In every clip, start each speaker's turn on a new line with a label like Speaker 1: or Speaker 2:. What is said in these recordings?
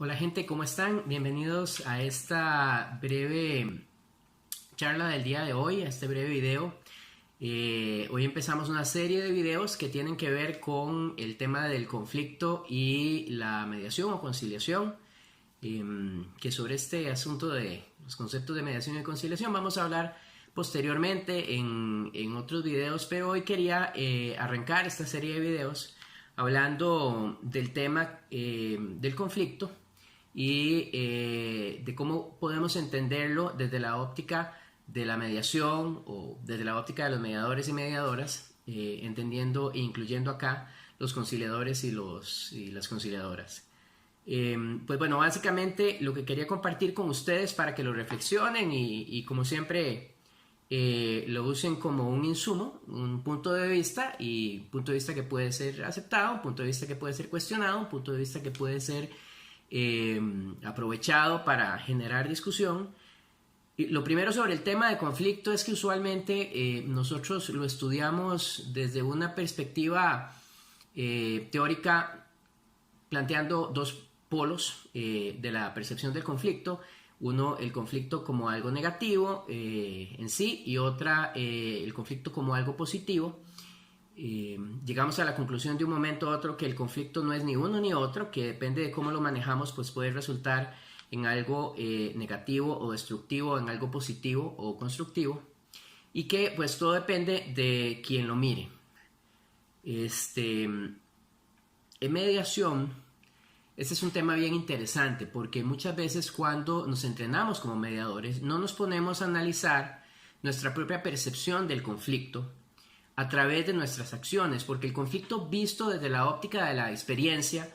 Speaker 1: Hola gente, ¿cómo están? Bienvenidos a esta breve charla del día de hoy, a este breve video. Hoy empezamos una serie de videos que tienen que ver con el tema del conflicto y la mediación o conciliación. Que sobre este asunto de los conceptos de mediación y conciliación vamos a hablar posteriormente en otros videos, pero hoy quería arrancar esta serie de videos hablando del tema del conflicto y de cómo podemos entenderlo desde la óptica de la mediación o desde la óptica de los mediadores y mediadoras, entendiendo e incluyendo acá los conciliadores y las conciliadoras. Pues bueno, básicamente lo que quería compartir con ustedes para que lo reflexionen y como siempre lo usen como un insumo, un punto de vista, y un punto de vista que puede ser aceptado, un punto de vista que puede ser cuestionado, un punto de vista que puede ser aprovechado para generar discusión. Y lo primero sobre el tema de conflicto es que usualmente nosotros lo estudiamos desde una perspectiva teórica, planteando dos polos de la percepción del conflicto. Uno, el conflicto como algo negativo en sí, y otra, el conflicto como algo positivo. Llegamos a la conclusión de un momento a otro que el conflicto no es ni uno ni otro, que depende de cómo lo manejamos, pues puede resultar en algo negativo o destructivo, en algo positivo o constructivo, y que pues todo depende de quien lo mire. En mediación, este es un tema bien interesante porque muchas veces cuando nos entrenamos como mediadores no nos ponemos a analizar nuestra propia percepción del conflicto a través de nuestras acciones, porque el conflicto visto desde la óptica de la experiencia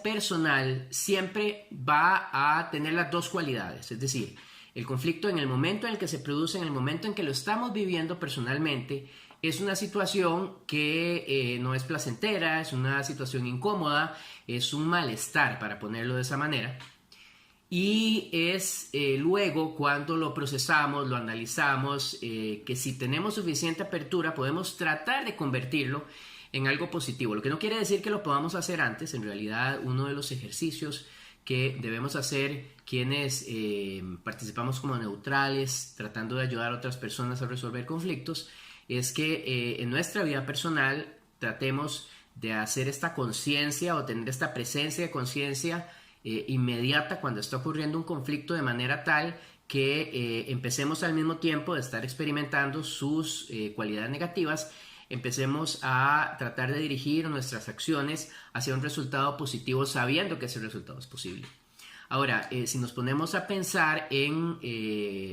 Speaker 1: personal siempre va a tener las dos cualidades, es decir, el conflicto en el momento en el que se produce, en el momento en que lo estamos viviendo personalmente, es una situación que no es placentera, es una situación incómoda, es un malestar, para ponerlo de esa manera. Y es luego cuando lo procesamos, lo analizamos, que si tenemos suficiente apertura podemos tratar de convertirlo en algo positivo. Lo que no quiere decir que lo podamos hacer antes. En realidad, uno de los ejercicios que debemos hacer quienes participamos como neutrales, tratando de ayudar a otras personas a resolver conflictos, es que en nuestra vida personal tratemos de hacer esta conciencia o tener esta presencia de conciencia inmediata cuando está ocurriendo un conflicto, de manera tal que empecemos al mismo tiempo de estar experimentando sus cualidades negativas, empecemos a tratar de dirigir nuestras acciones hacia un resultado positivo, sabiendo que ese resultado es posible. Ahora, si nos ponemos a pensar en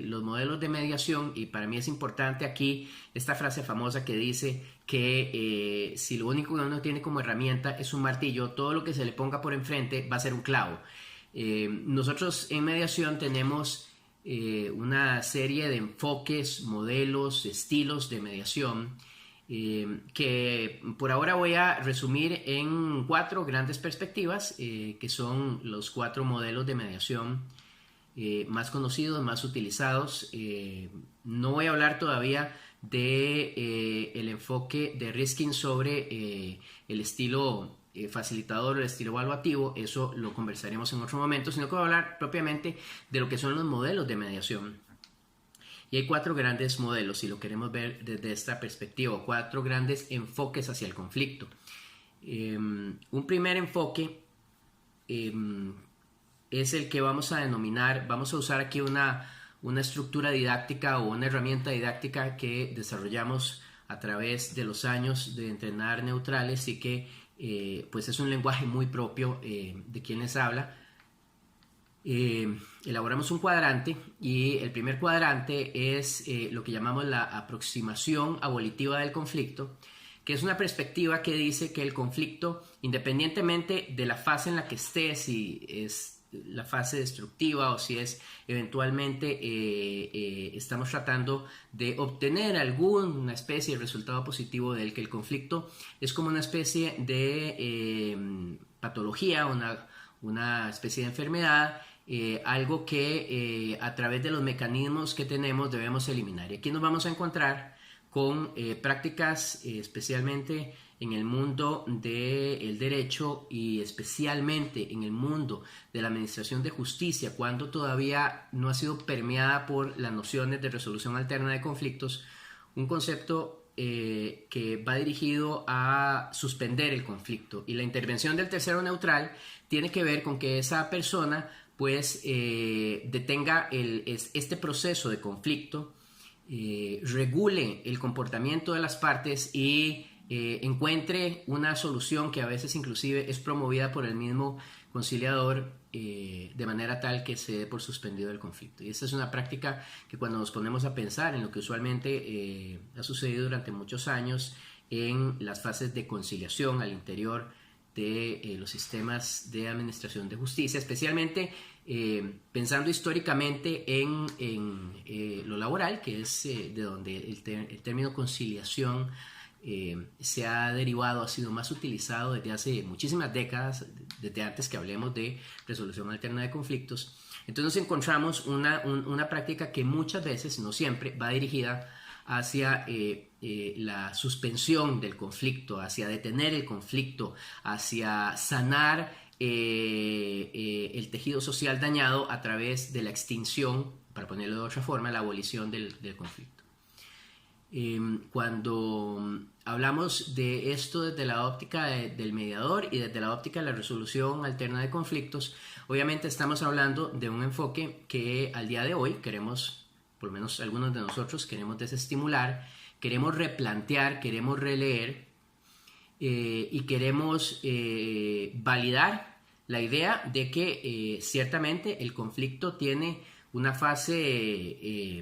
Speaker 1: los modelos de mediación, y para mí es importante aquí esta frase famosa que dice que si lo único que uno tiene como herramienta es un martillo, todo lo que se le ponga por enfrente va a ser un clavo. Nosotros en mediación tenemos una serie de enfoques, modelos, estilos de mediación, que por ahora voy a resumir en 4 grandes perspectivas, que son los 4 modelos de mediación más conocidos, más utilizados. No voy a hablar todavía de el enfoque de Riskin sobre el estilo facilitador o el estilo evaluativo. Eso lo conversaremos en otro momento, sino que voy a hablar propiamente de lo que son los modelos de mediación. Y hay 4 grandes modelos, si lo queremos ver desde esta perspectiva, 4 grandes enfoques hacia el conflicto. Un primer enfoque es el que vamos a denominar, vamos a usar aquí una estructura didáctica o una herramienta didáctica que desarrollamos a través de los años de entrenar neutrales, y que pues es un lenguaje muy propio de quien les habla. Elaboramos un cuadrante, y el primer cuadrante es lo que llamamos la aproximación abolitiva del conflicto, que es una perspectiva que dice que el conflicto, independientemente de la fase en la que esté, si es la fase destructiva o si es eventualmente estamos tratando de obtener alguna especie de resultado positivo de él, que el conflicto es como una especie de patología, una especie de enfermedad, algo que a través de los mecanismos que tenemos debemos eliminar. Y aquí nos vamos a encontrar con prácticas especialmente en el mundo del derecho y especialmente en el mundo de la administración de justicia, cuando todavía no ha sido permeada por las nociones de resolución alterna de conflictos, un concepto que va dirigido a suspender el conflicto. Y la intervención del tercero neutral tiene que ver con que esa persona pues detenga este proceso de conflicto, regule el comportamiento de las partes y encuentre una solución que a veces inclusive es promovida por el mismo conciliador, de manera tal que se dé por suspendido el conflicto. Y esta es una práctica que cuando nos ponemos a pensar en lo que usualmente ha sucedido durante muchos años en las fases de conciliación al interior de los sistemas de administración de justicia, especialmente pensando históricamente en lo laboral, que es de donde el término conciliación se ha derivado, ha sido más utilizado desde hace muchísimas décadas, desde antes que hablemos de resolución alterna de conflictos. Entonces nos encontramos una práctica que muchas veces, no siempre, va dirigida hacia la suspensión del conflicto, hacia detener el conflicto, hacia sanar el tejido social dañado a través de la extinción, para ponerlo de otra forma, la abolición del conflicto. Cuando hablamos de esto desde la óptica del mediador y desde la óptica de la resolución alterna de conflictos, obviamente estamos hablando de un enfoque que al día de hoy queremos, por lo menos algunos de nosotros, queremos desestimular, queremos replantear, queremos releer y queremos validar la idea de que ciertamente el conflicto tiene una fase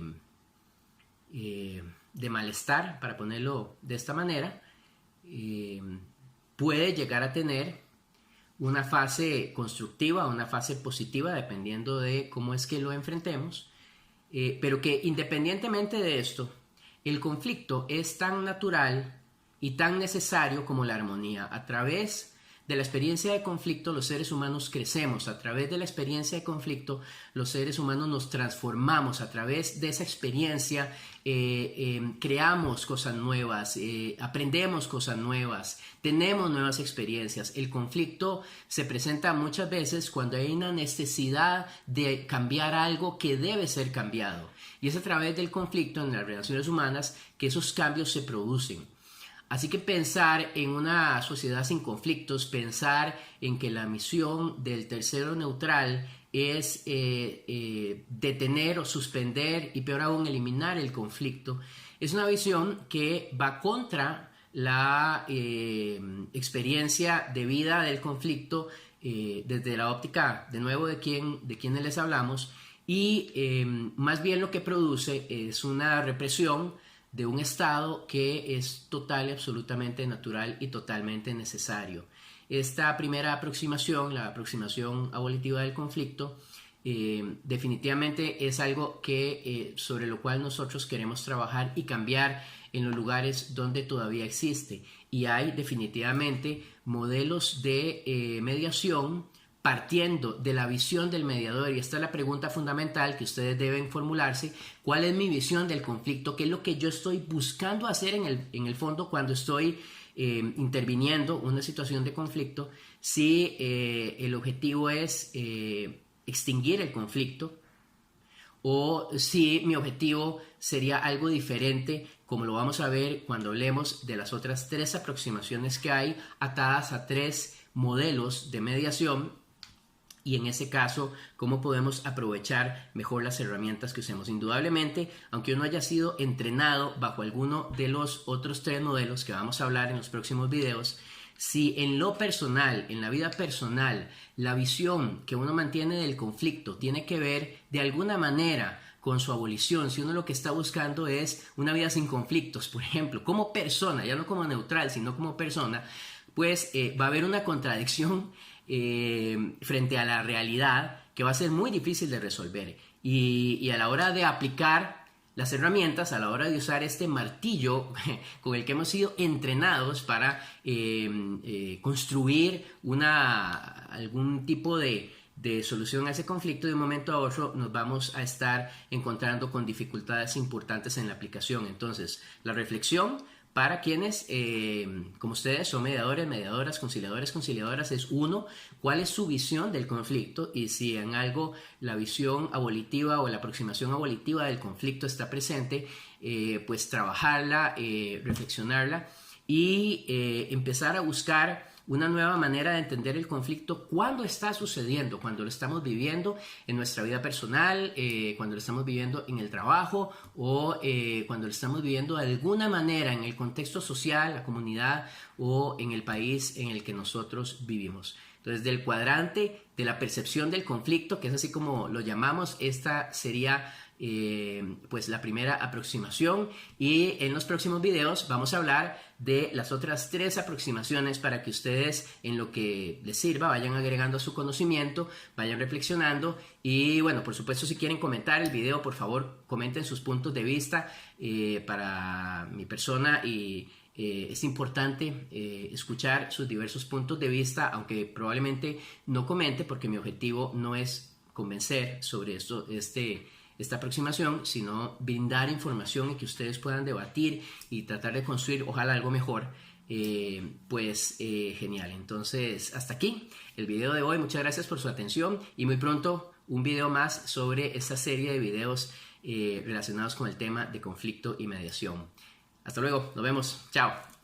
Speaker 1: de malestar, para ponerlo de esta manera, puede llegar a tener una fase constructiva, una fase positiva, dependiendo de cómo es que lo enfrentemos, pero que independientemente de esto, el conflicto es tan natural y tan necesario como la armonía. A través de la experiencia de conflicto, los seres humanos crecemos. A través de la experiencia de conflicto, los seres humanos nos transformamos. A través de esa experiencia, creamos cosas nuevas, aprendemos cosas nuevas, tenemos nuevas experiencias. El conflicto se presenta muchas veces cuando hay una necesidad de cambiar algo que debe ser cambiado. Y es a través del conflicto en las relaciones humanas que esos cambios se producen. Así que pensar en una sociedad sin conflictos, pensar en que la misión del tercero neutral es detener o suspender y peor aún eliminar el conflicto, es una visión que va contra la experiencia de vida del conflicto desde la óptica, de nuevo, de quienes les hablamos, y más bien lo que produce es una represión de un estado que es total y absolutamente natural y totalmente necesario. Esta primera aproximación, la aproximación abolitiva del conflicto, definitivamente es algo que, sobre lo cual nosotros queremos trabajar y cambiar en los lugares donde todavía existe. Y hay definitivamente modelos de mediación partiendo de la visión del mediador, y esta es la pregunta fundamental que ustedes deben formularse: ¿cuál es mi visión del conflicto? ¿Qué es lo que yo estoy buscando hacer en el fondo cuando estoy interviniendo una situación de conflicto? Si el objetivo es extinguir el conflicto, o si mi objetivo sería algo diferente, como lo vamos a ver cuando hablemos de las otras tres aproximaciones que hay, atadas a tres modelos de mediación. Y en ese caso, cómo podemos aprovechar mejor las herramientas que usemos. Indudablemente, aunque uno haya sido entrenado bajo alguno de los otros tres modelos que vamos a hablar en los próximos videos, si en lo personal, en la vida personal, la visión que uno mantiene del conflicto tiene que ver de alguna manera con su abolición, si uno lo que está buscando es una vida sin conflictos, por ejemplo, como persona, ya no como neutral, sino como persona, pues va a haber una contradicción frente a la realidad que va a ser muy difícil de resolver, y a la hora de aplicar las herramientas, a la hora de usar este martillo con el que hemos sido entrenados para construir algún tipo de solución a ese conflicto, de un momento a otro nos vamos a estar encontrando con dificultades importantes en la aplicación. Entonces, la reflexión para quienes, como ustedes, son mediadores, mediadoras, conciliadores, conciliadoras, es uno, cuál es su visión del conflicto y si en algo la visión abolitiva o la aproximación abolitiva del conflicto está presente, pues trabajarla, reflexionarla y empezar a buscar una nueva manera de entender el conflicto cuando está sucediendo, cuando lo estamos viviendo en nuestra vida personal, cuando lo estamos viviendo en el trabajo o cuando lo estamos viviendo de alguna manera en el contexto social, la comunidad o en el país en el que nosotros vivimos. Entonces, del cuadrante de la percepción del conflicto, que es así como lo llamamos, esta sería pues la primera aproximación, y en los próximos videos vamos a hablar de las otras 3 aproximaciones para que ustedes, en lo que les sirva, vayan agregando a su conocimiento, vayan reflexionando y bueno, por supuesto, si quieren comentar el video, por favor comenten sus puntos de vista para mi persona y es importante escuchar sus diversos puntos de vista, aunque probablemente no comente porque mi objetivo no es convencer sobre esta aproximación, sino brindar información y que ustedes puedan debatir y tratar de construir ojalá algo mejor. Genial. Entonces, hasta aquí el video de hoy. Muchas gracias por su atención y muy pronto un video más sobre esta serie de videos relacionados con el tema de conflicto y mediación. Hasta luego, nos vemos. Chao.